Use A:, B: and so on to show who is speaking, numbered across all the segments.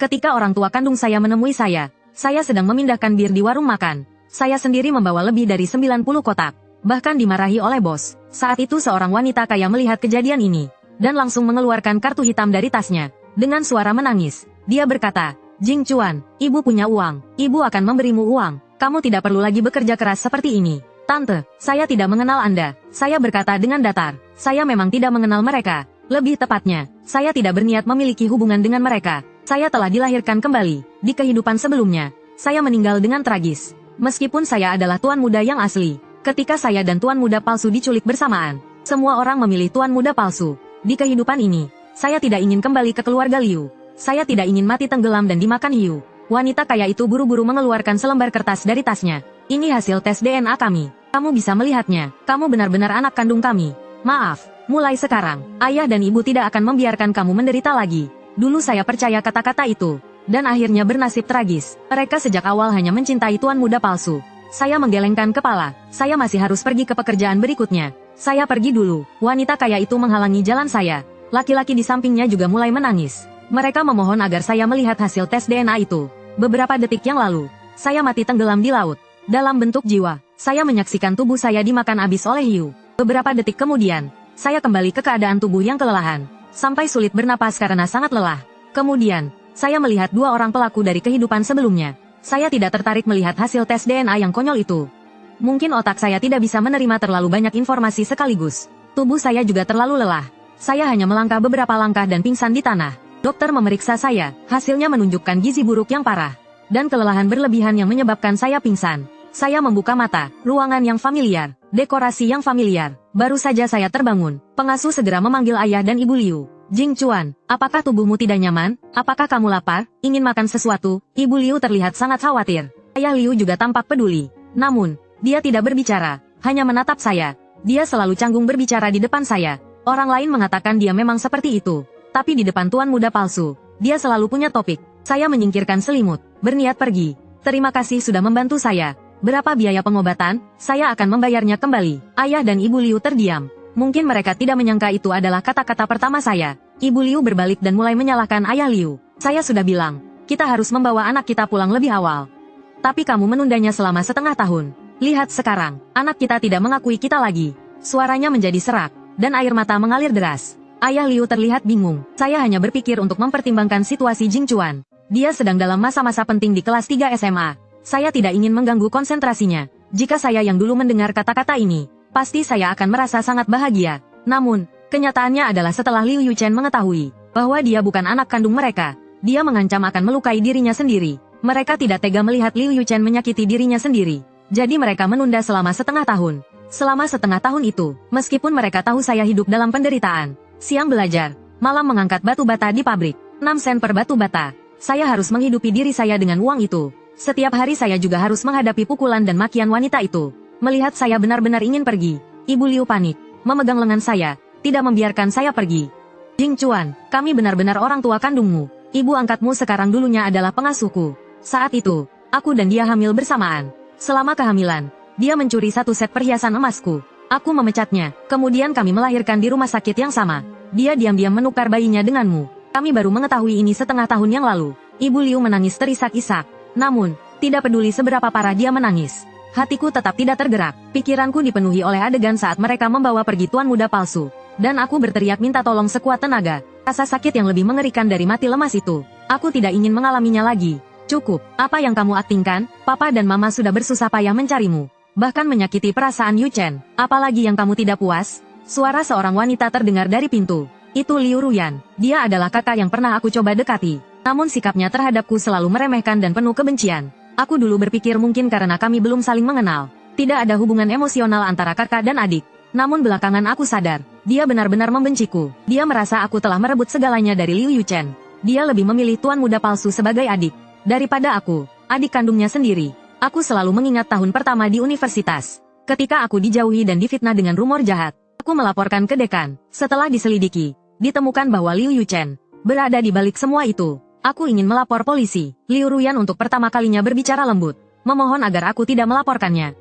A: Ketika orang tua kandung saya menemui saya sedang memindahkan bir di warung makan. Saya sendiri membawa lebih dari 90 kotak. Bahkan dimarahi oleh bos. Saat itu seorang wanita kaya melihat kejadian ini dan langsung mengeluarkan kartu hitam dari tasnya. Dengan suara menangis, dia berkata, "Jing Chuan, ibu punya uang. Ibu akan memberimu uang. Kamu tidak perlu lagi bekerja keras seperti ini." "Tante, saya tidak mengenal Anda." Saya berkata dengan datar. Saya memang tidak mengenal mereka. Lebih tepatnya, saya tidak berniat memiliki hubungan dengan mereka. Saya telah dilahirkan kembali. Di kehidupan sebelumnya, saya meninggal dengan tragis. Meskipun saya adalah tuan muda yang asli. Ketika saya dan tuan muda palsu diculik bersamaan, semua orang memilih tuan muda palsu. Di kehidupan ini, saya tidak ingin kembali ke keluarga Liu. Saya tidak ingin mati tenggelam dan dimakan hiu. Wanita kaya itu buru-buru mengeluarkan selembar kertas dari tasnya. "Ini hasil tes DNA kami. Kamu bisa melihatnya. Kamu benar-benar anak kandung kami. Maaf, mulai sekarang, ayah dan ibu tidak akan membiarkan kamu menderita lagi." Dulu saya percaya kata-kata itu, dan akhirnya bernasib tragis. Mereka sejak awal hanya mencintai tuan muda palsu. Saya menggelengkan kepala. Saya masih harus pergi ke pekerjaan berikutnya. "Saya pergi dulu." Wanita kaya itu menghalangi jalan saya. Laki-laki di sampingnya juga mulai menangis. Mereka memohon agar saya melihat hasil tes DNA itu. Beberapa detik yang lalu, saya mati tenggelam di laut. Dalam bentuk jiwa, saya menyaksikan tubuh saya dimakan habis oleh hiu. Beberapa detik kemudian, saya kembali ke keadaan tubuh yang kelelahan, sampai sulit bernapas karena sangat lelah. Kemudian, saya melihat dua orang pelaku dari kehidupan sebelumnya. Saya tidak tertarik melihat hasil tes DNA yang konyol itu. Mungkin otak saya tidak bisa menerima terlalu banyak informasi sekaligus. Tubuh saya juga terlalu lelah. Saya hanya melangkah beberapa langkah dan pingsan di tanah. Dokter memeriksa saya, hasilnya menunjukkan gizi buruk yang parah, dan kelelahan berlebihan yang menyebabkan saya pingsan. Saya membuka mata, ruangan yang familiar, dekorasi yang familiar. Baru saja saya terbangun, pengasuh segera memanggil ayah dan ibu Liu. "Jing Chuan, apakah tubuhmu tidak nyaman? Apakah kamu lapar? Ingin makan sesuatu?" Ibu Liu terlihat sangat khawatir. Ayah Liu juga tampak peduli. Namun, dia tidak berbicara, hanya menatap saya. Dia selalu canggung berbicara di depan saya. Orang lain mengatakan dia memang seperti itu. Tapi di depan tuan muda palsu, dia selalu punya topik. Saya menyingkirkan selimut, berniat pergi. "Terima kasih sudah membantu saya. Berapa biaya pengobatan? Saya akan membayarnya kembali." Ayah dan ibu Liu terdiam. Mungkin mereka tidak menyangka itu adalah kata-kata pertama saya. Ibu Liu berbalik dan mulai menyalahkan ayah Liu. "Saya sudah bilang, kita harus membawa anak kita pulang lebih awal. Tapi kamu menundanya selama setengah tahun. Lihat sekarang, anak kita tidak mengakui kita lagi." Suaranya menjadi serak, dan air mata mengalir deras. Ayah Liu terlihat bingung. Saya hanya berpikir untuk mempertimbangkan situasi Jing Chuan. Dia sedang dalam masa-masa penting di kelas 3 SMA. Saya tidak ingin mengganggu konsentrasinya. Jika saya yang dulu mendengar kata-kata ini, pasti saya akan merasa sangat bahagia. Namun, kenyataannya adalah setelah Liu Yuchen mengetahui bahwa dia bukan anak kandung mereka, dia mengancam akan melukai dirinya sendiri. Mereka tidak tega melihat Liu Yuchen menyakiti dirinya sendiri. Jadi mereka menunda selama setengah tahun. Selama setengah tahun itu, meskipun mereka tahu saya hidup dalam penderitaan, siang belajar, malam mengangkat batu bata di pabrik, 6 sen per batu bata. Saya harus menghidupi diri saya dengan uang itu. Setiap hari saya juga harus menghadapi pukulan dan makian wanita itu. Melihat saya benar-benar ingin pergi, Ibu Liu panik, memegang lengan saya, tidak membiarkan saya pergi. "Jing Chuan, kami benar-benar orang tua kandungmu. Ibu angkatmu sekarang dulunya adalah pengasuhku. Saat itu, aku dan dia hamil bersamaan. Selama kehamilan, dia mencuri 1 set perhiasan emasku. Aku memecatnya, kemudian kami melahirkan di rumah sakit yang sama. Dia diam-diam menukar bayinya denganmu. Kami baru mengetahui ini setengah tahun yang lalu." Ibu Liu menangis terisak-isak. Namun, tidak peduli seberapa parah dia menangis, hatiku tetap tidak tergerak. Pikiranku dipenuhi oleh adegan saat mereka membawa pergi tuan muda palsu, dan aku berteriak minta tolong sekuat tenaga. Rasa sakit yang lebih mengerikan dari mati lemas itu, aku tidak ingin mengalaminya lagi. "Cukup, apa yang kamu aktingkan? Papa dan mama sudah bersusah payah mencarimu, bahkan menyakiti perasaan Yuchen. Apalagi yang kamu tidak puas?" Suara seorang wanita terdengar dari pintu. Itu Liu Ruyan. Dia adalah kakak yang pernah aku coba dekati. Namun sikapnya terhadapku selalu meremehkan dan penuh kebencian. Aku dulu berpikir mungkin karena kami belum saling mengenal, tidak ada hubungan emosional antara kakak dan adik. Namun belakangan aku sadar, dia benar-benar membenciku. Dia merasa aku telah merebut segalanya dari Liu Yuchen. Dia lebih memilih tuan muda palsu sebagai adik daripada aku, adik kandungnya sendiri. Aku selalu mengingat tahun pertama di universitas. Ketika aku dijauhi dan difitnah dengan rumor jahat, aku melaporkan ke dekan. Setelah diselidiki, ditemukan bahwa Liu Yuchen berada di balik semua itu. Aku ingin melapor polisi. Liu Ruyan untuk pertama kalinya berbicara lembut, memohon agar aku tidak melaporkannya.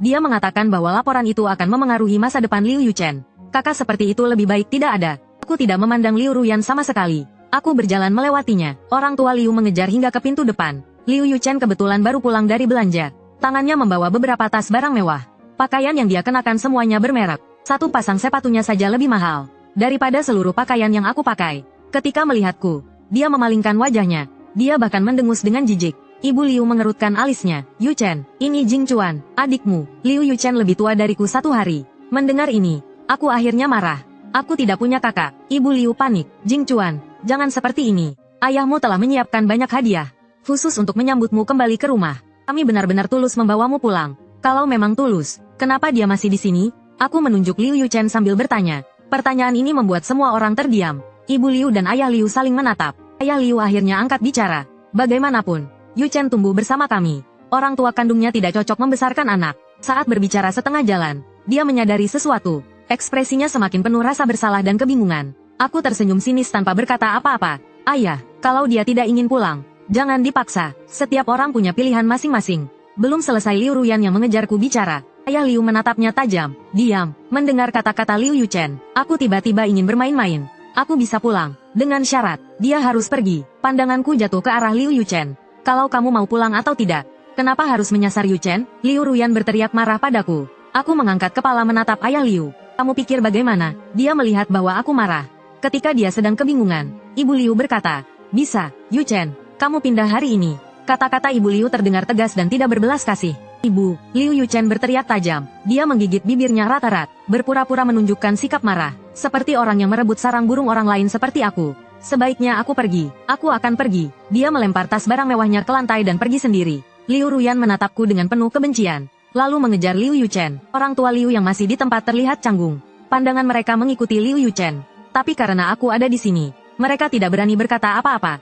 A: Dia mengatakan bahwa laporan itu akan memengaruhi masa depan Liu Yuchen. Kakak seperti itu lebih baik tidak ada. Aku tidak memandang Liu Ruyan sama sekali. Aku berjalan melewatinya. Orang tua Liu mengejar hingga ke pintu depan. Liu Yuchen kebetulan baru pulang dari belanja. Tangannya membawa beberapa tas barang mewah. Pakaian yang dia kenakan semuanya bermerek. Satu pasang sepatunya saja lebih mahal daripada seluruh pakaian yang aku pakai. Ketika melihatku, dia memalingkan wajahnya. Dia bahkan mendengus dengan jijik. Ibu Liu mengerutkan alisnya. Yuchen, ini Jing Chuan, adikmu. Liu Yuchen lebih tua dariku 1 hari. Mendengar ini, aku akhirnya marah. Aku tidak punya kakak. Ibu Liu panik. Jing Chuan, jangan seperti ini. Ayahmu telah menyiapkan banyak hadiah khusus untuk menyambutmu kembali ke rumah. Kami benar-benar tulus membawamu pulang. Kalau memang tulus, kenapa dia masih di sini? Aku menunjuk Liu Yuchen sambil bertanya. Pertanyaan ini membuat semua orang terdiam. Ibu Liu dan ayah Liu saling menatap. Ayah Liu akhirnya angkat bicara. Bagaimanapun, Yuchen tumbuh bersama kami. Orang tua kandungnya tidak cocok membesarkan anak. Saat berbicara setengah jalan, dia menyadari sesuatu. Ekspresinya semakin penuh rasa bersalah dan kebingungan. Aku tersenyum sinis tanpa berkata apa-apa. Ayah, kalau dia tidak ingin pulang, jangan dipaksa. Setiap orang punya pilihan masing-masing. Belum selesai Liu Ruyan yang mengejarku bicara. Ayah Liu menatapnya tajam. Diam. Mendengar kata-kata Liu Yuchen, aku tiba-tiba ingin bermain-main. Aku bisa pulang. Dengan syarat, dia harus pergi. Pandanganku jatuh ke arah Liu Yuchen. Kalau kamu mau pulang atau tidak, kenapa harus menyasar Yuchen? Liu Ruyan berteriak marah padaku. Aku mengangkat kepala menatap ayah Liu. Kamu pikir bagaimana? Dia melihat bahwa aku marah. Ketika dia sedang kebingungan, Ibu Liu berkata, bisa, Yuchen, kamu pindah hari ini. Kata-kata Ibu Liu terdengar tegas dan tidak berbelas kasih. Ibu, Liu Yuchen berteriak tajam. Dia menggigit bibirnya rat-rat, berpura-pura menunjukkan sikap marah. Seperti orang yang merebut sarang burung orang lain seperti aku. Sebaiknya aku pergi. Aku akan pergi. Dia melempar tas barang mewahnya ke lantai dan pergi sendiri. Liu Ruyan menatapku dengan penuh kebencian. Lalu mengejar Liu Yuchen. Orang tua Liu yang masih di tempat terlihat canggung. Pandangan mereka mengikuti Liu Yuchen. Tapi karena aku ada di sini, mereka tidak berani berkata apa-apa.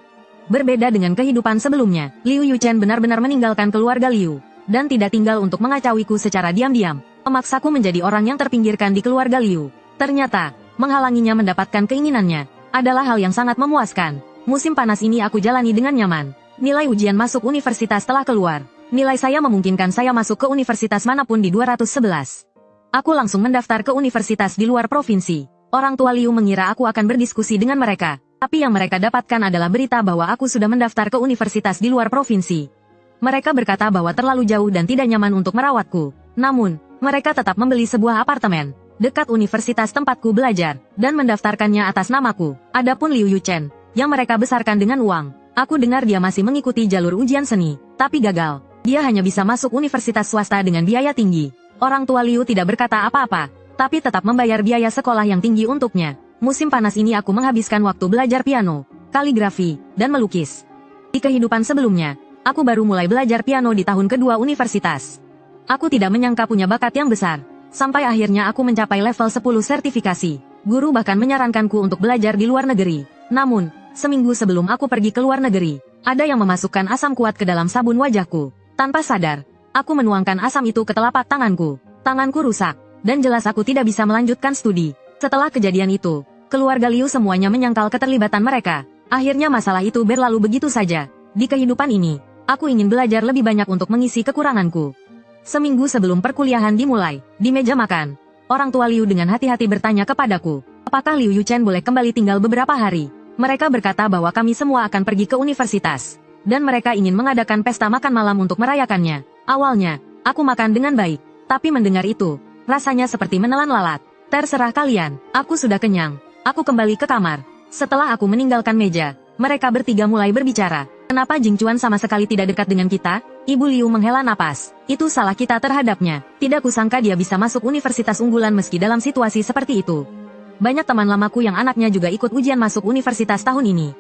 A: Berbeda dengan kehidupan sebelumnya, Liu Yuchen benar-benar meninggalkan keluarga Liu, dan tidak tinggal untuk mengacauiku secara diam-diam. Memaksaku menjadi orang yang terpinggirkan di keluarga Liu. Ternyata, menghalanginya mendapatkan keinginannya, adalah hal yang sangat memuaskan. Musim panas ini aku jalani dengan nyaman. Nilai ujian masuk universitas telah keluar. Nilai saya memungkinkan saya masuk ke universitas manapun di 211. Aku langsung mendaftar ke universitas di luar provinsi. Orang tua Liu mengira aku akan berdiskusi dengan mereka, tapi yang mereka dapatkan adalah berita bahwa aku sudah mendaftar ke universitas di luar provinsi. Mereka berkata bahwa terlalu jauh dan tidak nyaman untuk merawatku. Namun, mereka tetap membeli sebuah apartemen dekat universitas tempatku belajar, dan mendaftarkannya atas namaku. Adapun Liu Yuchen, yang mereka besarkan dengan uang, aku dengar dia masih mengikuti jalur ujian seni, tapi gagal. Dia hanya bisa masuk universitas swasta dengan biaya tinggi. Orang tua Liu tidak berkata apa-apa, tapi tetap membayar biaya sekolah yang tinggi untuknya. Musim panas ini aku menghabiskan waktu belajar piano, kaligrafi, dan melukis. Di kehidupan sebelumnya, aku baru mulai belajar piano di tahun kedua universitas. Aku tidak menyangka punya bakat yang besar. Sampai akhirnya aku mencapai level 10 sertifikasi. Guru bahkan menyarankanku untuk belajar di luar negeri. Namun, seminggu sebelum aku pergi ke luar negeri, ada yang memasukkan asam kuat ke dalam sabun wajahku. Tanpa sadar, aku menuangkan asam itu ke telapak tanganku. Tanganku rusak, dan jelas aku tidak bisa melanjutkan studi. Setelah kejadian itu, keluarga Liu semuanya menyangkal keterlibatan mereka. Akhirnya masalah itu berlalu begitu saja. Di kehidupan ini, aku ingin belajar lebih banyak untuk mengisi kekuranganku. Seminggu sebelum perkuliahan dimulai, di meja makan, orang tua Liu dengan hati-hati bertanya kepadaku, apakah Liu Yuchen boleh kembali tinggal beberapa hari? Mereka berkata bahwa kami semua akan pergi ke universitas, dan mereka ingin mengadakan pesta makan malam untuk merayakannya. Awalnya, aku makan dengan baik, tapi mendengar itu, rasanya seperti menelan lalat. Terserah kalian, aku sudah kenyang. Aku kembali ke kamar. Setelah aku meninggalkan meja, mereka bertiga mulai berbicara. Kenapa Jing Chuan sama sekali tidak dekat dengan kita? Ibu Liu menghela napas. Itu salah kita terhadapnya. Tidak kusangka dia bisa masuk universitas unggulan meski dalam situasi seperti itu. Banyak teman lamaku yang anaknya juga ikut ujian masuk universitas tahun ini,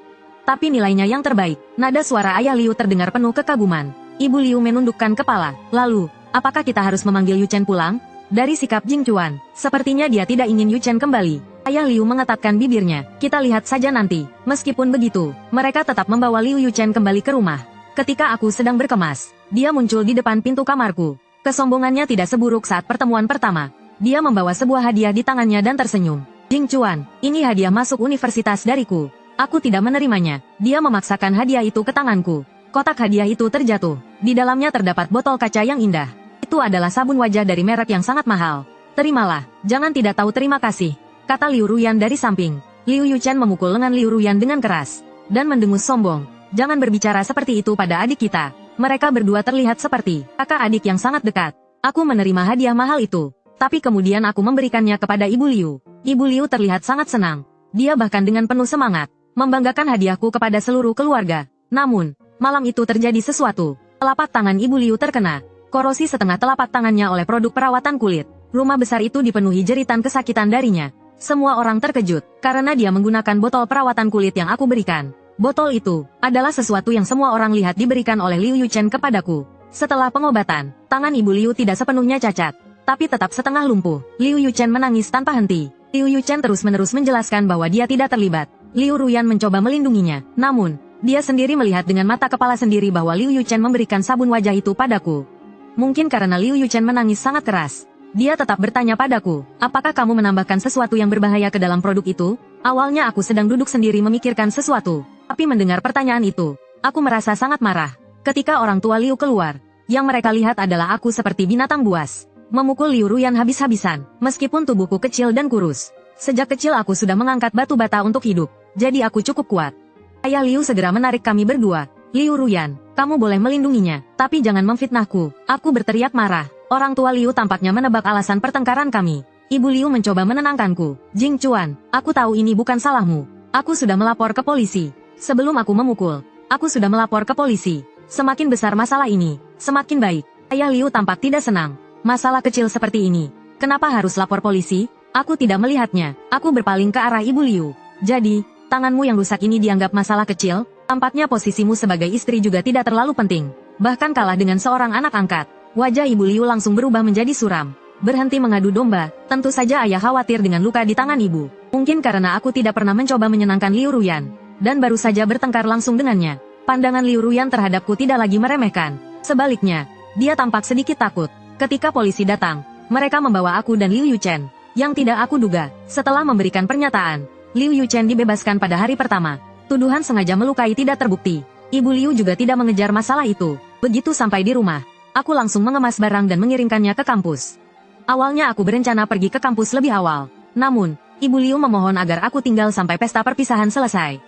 A: tapi nilainya yang terbaik. Nada suara ayah Liu terdengar penuh kekaguman. Ibu Liu menundukkan kepala. Lalu, apakah kita harus memanggil Yuchen pulang? Dari sikap Jing Chuan, sepertinya dia tidak ingin Yuchen kembali. Ayah Liu mengetatkan bibirnya. Kita lihat saja nanti. Meskipun begitu, mereka tetap membawa Liu Yuchen kembali ke rumah. Ketika aku sedang berkemas, dia muncul di depan pintu kamarku. Kesombongannya tidak seburuk saat pertemuan pertama. Dia membawa sebuah hadiah di tangannya dan tersenyum. Jing Chuan, ini hadiah masuk universitas dariku. Aku tidak menerimanya. Dia memaksakan hadiah itu ke tanganku. Kotak hadiah itu terjatuh. Di dalamnya terdapat botol kaca yang indah. Itu adalah sabun wajah dari merek yang sangat mahal. Terimalah, jangan tidak tahu terima kasih, kata Liu Ruyan dari samping. Liu Yuchen memukul lengan Liu Ruyan dengan keras. Dan mendengus sombong. Jangan berbicara seperti itu pada adik kita. Mereka berdua terlihat seperti kakak adik yang sangat dekat. Aku menerima hadiah mahal itu. Tapi kemudian aku memberikannya kepada Ibu Liu. Ibu Liu terlihat sangat senang. Dia bahkan dengan penuh semangat membanggakan hadiahku kepada seluruh keluarga. Namun, malam itu terjadi sesuatu. Telapak tangan Ibu Liu terkena korosi setengah telapak tangannya oleh produk perawatan kulit. Rumah besar itu dipenuhi jeritan kesakitan darinya. Semua orang terkejut, karena dia menggunakan botol perawatan kulit yang aku berikan. Botol itu adalah sesuatu yang semua orang lihat diberikan oleh Liu Yuchen kepadaku. Setelah pengobatan, tangan Ibu Liu tidak sepenuhnya cacat, tapi tetap setengah lumpuh. Liu Yuchen menangis tanpa henti. Liu Yuchen terus-menerus menjelaskan bahwa dia tidak terlibat. Liu Ruyan mencoba melindunginya, namun, dia sendiri melihat dengan mata kepala sendiri bahwa Liu Yuchen memberikan sabun wajah itu padaku. Mungkin karena Liu Yuchen menangis sangat keras. Dia tetap bertanya padaku, apakah kamu menambahkan sesuatu yang berbahaya ke dalam produk itu? Awalnya aku sedang duduk sendiri memikirkan sesuatu, tapi mendengar pertanyaan itu, aku merasa sangat marah. Ketika orang tua Liu keluar, yang mereka lihat adalah aku seperti binatang buas, memukul Liu Ruyan habis-habisan, meskipun tubuhku kecil dan kurus. Sejak kecil aku sudah mengangkat batu bata untuk hidup, jadi aku cukup kuat. Ayah Liu segera menarik kami berdua. Liu Ruyan, kamu boleh melindunginya, tapi jangan memfitnahku. Aku berteriak marah. Orang tua Liu tampaknya menebak alasan pertengkaran kami. Ibu Liu mencoba menenangkanku. Jing Chuan, aku tahu ini bukan salahmu. Aku sudah melapor ke polisi. Sebelum aku memukul, aku sudah melapor ke polisi. Semakin besar masalah ini, semakin baik. Ayah Liu tampak tidak senang. Masalah kecil seperti ini, kenapa harus lapor polisi? Aku tidak melihatnya. Aku berpaling ke arah Ibu Liu. Jadi, tanganmu yang rusak ini dianggap masalah kecil? Tampaknya posisimu sebagai istri juga tidak terlalu penting. Bahkan kalah dengan seorang anak angkat. Wajah Ibu Liu langsung berubah menjadi suram. Berhenti mengadu domba, tentu saja ayah khawatir dengan luka di tangan ibu. Mungkin karena aku tidak pernah mencoba menyenangkan Liu Ruyan, dan baru saja bertengkar langsung dengannya. Pandangan Liu Ruyan terhadapku tidak lagi meremehkan. Sebaliknya, dia tampak sedikit takut. Ketika polisi datang, mereka membawa aku dan Liu Yuchen. Yang tidak aku duga, setelah memberikan pernyataan, Liu Yuchen dibebaskan pada hari pertama. Tuduhan sengaja melukai tidak terbukti. Ibu Liu juga tidak mengejar masalah itu. Begitu sampai di rumah, aku langsung mengemas barang dan mengirimkannya ke kampus. Awalnya aku berencana pergi ke kampus lebih awal. Namun, Ibu Liu memohon agar aku tinggal sampai pesta perpisahan selesai.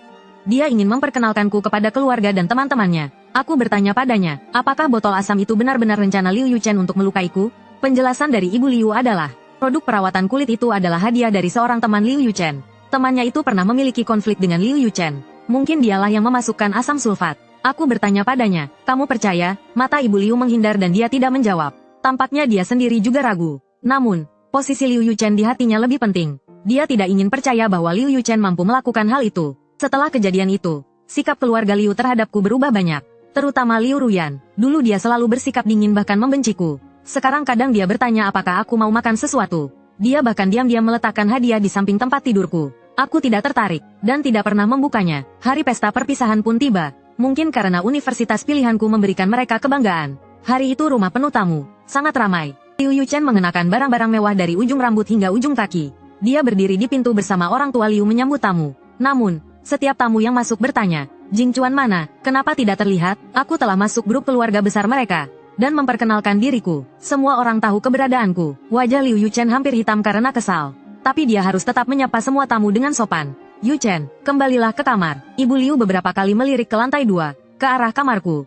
A: Dia ingin memperkenalkanku kepada keluarga dan teman-temannya. Aku bertanya padanya, apakah botol asam itu benar-benar rencana Liu Yuchen untuk melukaiku? Penjelasan dari Ibu Liu adalah, produk perawatan kulit itu adalah hadiah dari seorang teman Liu Yuchen. Temannya itu pernah memiliki konflik dengan Liu Yuchen. Mungkin dialah yang memasukkan asam sulfat. Aku bertanya padanya, kamu percaya? Mata Ibu Liu menghindar dan dia tidak menjawab. Tampaknya dia sendiri juga ragu. Namun, posisi Liu Yuchen di hatinya lebih penting. Dia tidak ingin percaya bahwa Liu Yuchen mampu melakukan hal itu. Setelah kejadian itu, sikap keluarga Liu terhadapku berubah banyak. Terutama Liu Ruyan. Dulu dia selalu bersikap dingin bahkan membenciku. Sekarang kadang dia bertanya apakah aku mau makan sesuatu. Dia bahkan diam-diam meletakkan hadiah di samping tempat tidurku. Aku tidak tertarik, dan tidak pernah membukanya. Hari pesta perpisahan pun tiba. Mungkin karena universitas pilihanku memberikan mereka kebanggaan. Hari itu rumah penuh tamu, sangat ramai. Liu Yuchen mengenakan barang-barang mewah dari ujung rambut hingga ujung kaki. Dia berdiri di pintu bersama orang tua Liu menyambut tamu. Namun, setiap tamu yang masuk bertanya, Jing Chuan mana? Kenapa tidak terlihat? Aku telah masuk grup keluarga besar mereka. Dan memperkenalkan diriku. Semua orang tahu keberadaanku. Wajah Liu Yuchen hampir hitam karena kesal. Tapi dia harus tetap menyapa semua tamu dengan sopan. Yuchen, kembalilah ke kamar. Ibu Liu beberapa kali melirik ke lantai 2, ke arah kamarku.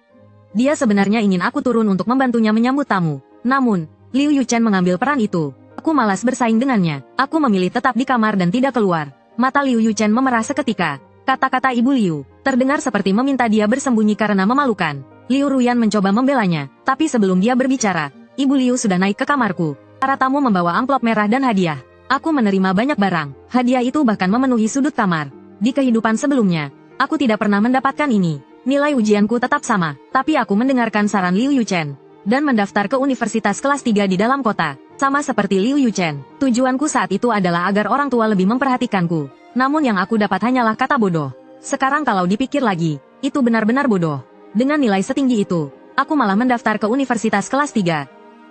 A: Dia sebenarnya ingin aku turun untuk membantunya menyambut tamu. Namun, Liu Yuchen mengambil peran itu. Aku malas bersaing dengannya. Aku memilih tetap di kamar dan tidak keluar. Mata Liu Yuchen memerah seketika. Kata-kata Ibu Liu terdengar seperti meminta dia bersembunyi karena memalukan. Liu Ruyan mencoba membelanya, tapi sebelum dia berbicara, Ibu Liu sudah naik ke kamarku. Para tamu membawa amplop merah dan hadiah. Aku menerima banyak barang. Hadiah itu bahkan memenuhi sudut kamar. Di kehidupan sebelumnya, aku tidak pernah mendapatkan ini. Nilai ujianku tetap sama, tapi aku mendengarkan saran Liu Yuchen dan mendaftar ke universitas kelas 3 di dalam kota. Sama seperti Liu Yuchen, tujuanku saat itu adalah agar orang tua lebih memperhatikanku. Namun yang aku dapat hanyalah kata bodoh. Sekarang kalau dipikir lagi, itu benar-benar bodoh. Dengan nilai setinggi itu, aku malah mendaftar ke universitas kelas 3.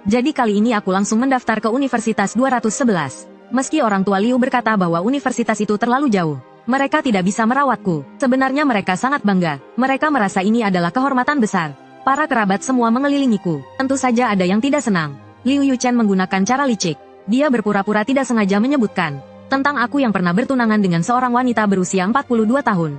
A: Jadi kali ini aku langsung mendaftar ke universitas 211. Meski orang tua Liu berkata bahwa universitas itu terlalu jauh, mereka tidak bisa merawatku. Sebenarnya mereka sangat bangga. Mereka merasa ini adalah kehormatan besar. Para kerabat semua mengelilingiku. Tentu saja ada yang tidak senang. Liu Yuchen menggunakan cara licik. Dia berpura-pura tidak sengaja menyebutkan Tentang aku yang pernah bertunangan dengan seorang wanita berusia 42 tahun.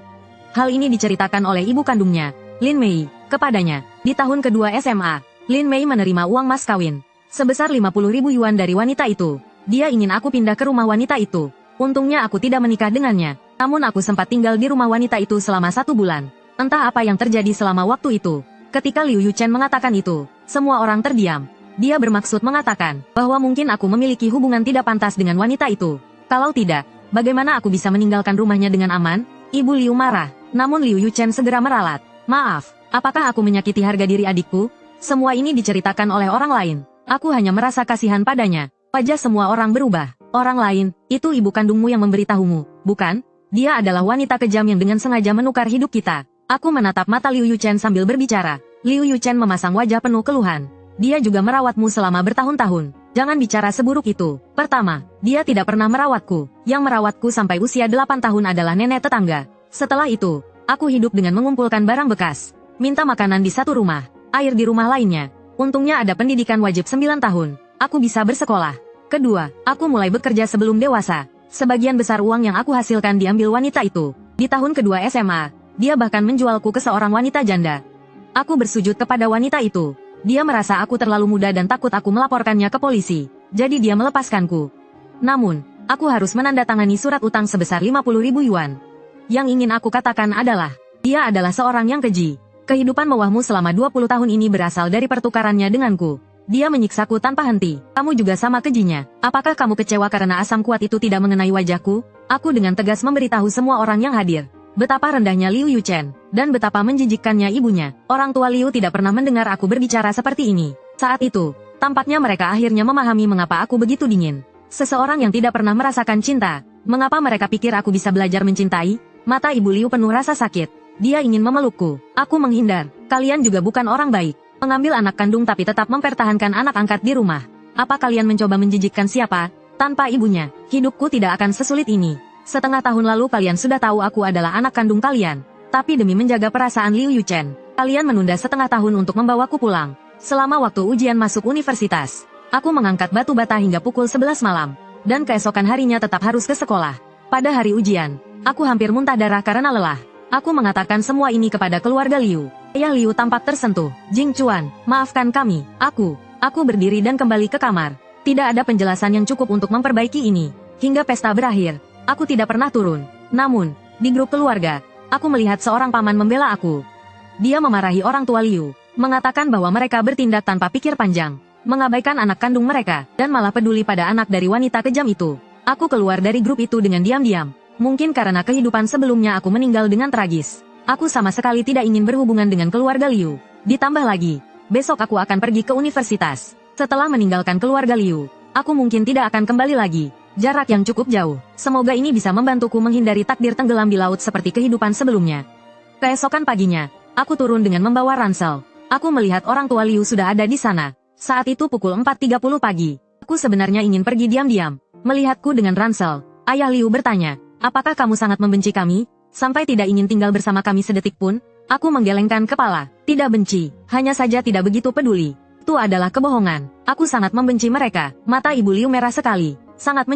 A: Hal ini diceritakan oleh ibu kandungnya, Lin Mei, kepadanya. Di tahun kedua SMA, Lin Mei menerima uang mas kawin sebesar 50.000 yuan dari wanita itu. Dia ingin aku pindah ke rumah wanita itu. Untungnya aku tidak menikah dengannya. Namun aku sempat tinggal di rumah wanita itu selama 1 bulan. Entah apa yang terjadi selama waktu itu. Ketika Liu Yuchen mengatakan itu, semua orang terdiam. Dia bermaksud mengatakan bahwa mungkin aku memiliki hubungan tidak pantas dengan wanita itu. Kalau tidak, bagaimana aku bisa meninggalkan rumahnya dengan aman? Ibu Liu marah. Namun Liu Yuchen segera meralat. Maaf, apakah aku menyakiti harga diri adikku? Semua ini diceritakan oleh orang lain. Aku hanya merasa kasihan padanya. Wajah semua orang berubah. Orang lain, itu ibu kandungmu yang memberitahumu, bukan? Dia adalah wanita kejam yang dengan sengaja menukar hidup kita. Aku menatap mata Liu Yuchen sambil berbicara. Liu Yuchen memasang wajah penuh keluhan. Dia juga merawatmu selama bertahun-tahun. Jangan bicara seburuk itu. Pertama, dia tidak pernah merawatku. Yang merawatku sampai usia 8 tahun adalah nenek tetangga. Setelah itu, aku hidup dengan mengumpulkan barang bekas. Minta makanan di satu rumah, air di rumah lainnya. Untungnya ada pendidikan wajib 9 tahun. Aku bisa bersekolah. Kedua, aku mulai bekerja sebelum dewasa. Sebagian besar uang yang aku hasilkan diambil wanita itu. Di tahun kedua SMA, dia bahkan menjualku ke seorang wanita janda. Aku bersujud kepada wanita itu. Dia merasa aku terlalu muda dan takut aku melaporkannya ke polisi. Jadi dia melepaskanku. Namun, aku harus menandatangani surat utang sebesar 50.000 yuan. Yang ingin aku katakan adalah, dia adalah seorang yang keji. Kehidupan mewahmu selama 20 tahun ini berasal dari pertukarannya denganku. Dia menyiksaku tanpa henti. Kamu juga sama kejinya. Apakah kamu kecewa karena asam kuat itu tidak mengenai wajahku? Aku dengan tegas memberitahu semua orang yang hadir. Betapa rendahnya Liu Yuchen, dan betapa menjijikkannya ibunya. Orang tua Liu tidak pernah mendengar aku berbicara seperti ini. Saat itu, tampaknya mereka akhirnya memahami mengapa aku begitu dingin. Seseorang yang tidak pernah merasakan cinta. Mengapa mereka pikir aku bisa belajar mencintai? Mata ibu Liu penuh rasa sakit. Dia ingin memelukku. Aku menghindar. Kalian juga bukan orang baik. Mengambil anak kandung tapi tetap mempertahankan anak angkat di rumah. Apa kalian mencoba menjijikkan siapa? Tanpa ibunya, hidupku tidak akan sesulit ini. Setengah tahun lalu kalian sudah tahu aku adalah anak kandung kalian. Tapi demi menjaga perasaan Liu Yuchen, kalian menunda setengah tahun untuk membawaku pulang. Selama waktu ujian masuk universitas, aku mengangkat batu bata hingga pukul 11 malam. Dan keesokan harinya tetap harus ke sekolah. Pada hari ujian, aku hampir muntah darah karena lelah. Aku mengatakan semua ini kepada keluarga Liu. Ayah Liu tampak tersentuh. Jing Chuan, maafkan kami. Aku berdiri dan kembali ke kamar. Tidak ada penjelasan yang cukup untuk memperbaiki ini. Hingga pesta berakhir, aku tidak pernah turun. Namun, di grup keluarga, aku melihat seorang paman membela aku. Dia memarahi orang tua Liu, mengatakan bahwa mereka bertindak tanpa pikir panjang, mengabaikan anak kandung mereka, dan malah peduli pada anak dari wanita kejam itu. Aku keluar dari grup itu dengan diam-diam. Mungkin karena kehidupan sebelumnya aku meninggal dengan tragis. Aku sama sekali tidak ingin berhubungan dengan keluarga Liu. Ditambah lagi, besok aku akan pergi ke universitas. Setelah meninggalkan keluarga Liu, aku mungkin tidak akan kembali lagi. Jarak yang cukup jauh. Semoga ini bisa membantuku menghindari takdir tenggelam di laut seperti kehidupan sebelumnya. Keesokan paginya, aku turun dengan membawa ransel. Aku melihat orang tua Liu sudah ada di sana. Saat itu pukul 4.30 pagi. Aku sebenarnya ingin pergi diam-diam. Melihatku dengan ransel, ayah Liu bertanya, apakah kamu sangat membenci kami? Sampai tidak ingin tinggal bersama kami sedetik pun? Aku menggelengkan kepala. Tidak benci, hanya saja tidak begitu peduli. Itu adalah kebohongan. Aku sangat membenci mereka. Mata ibu Liu merah sekali. Sangat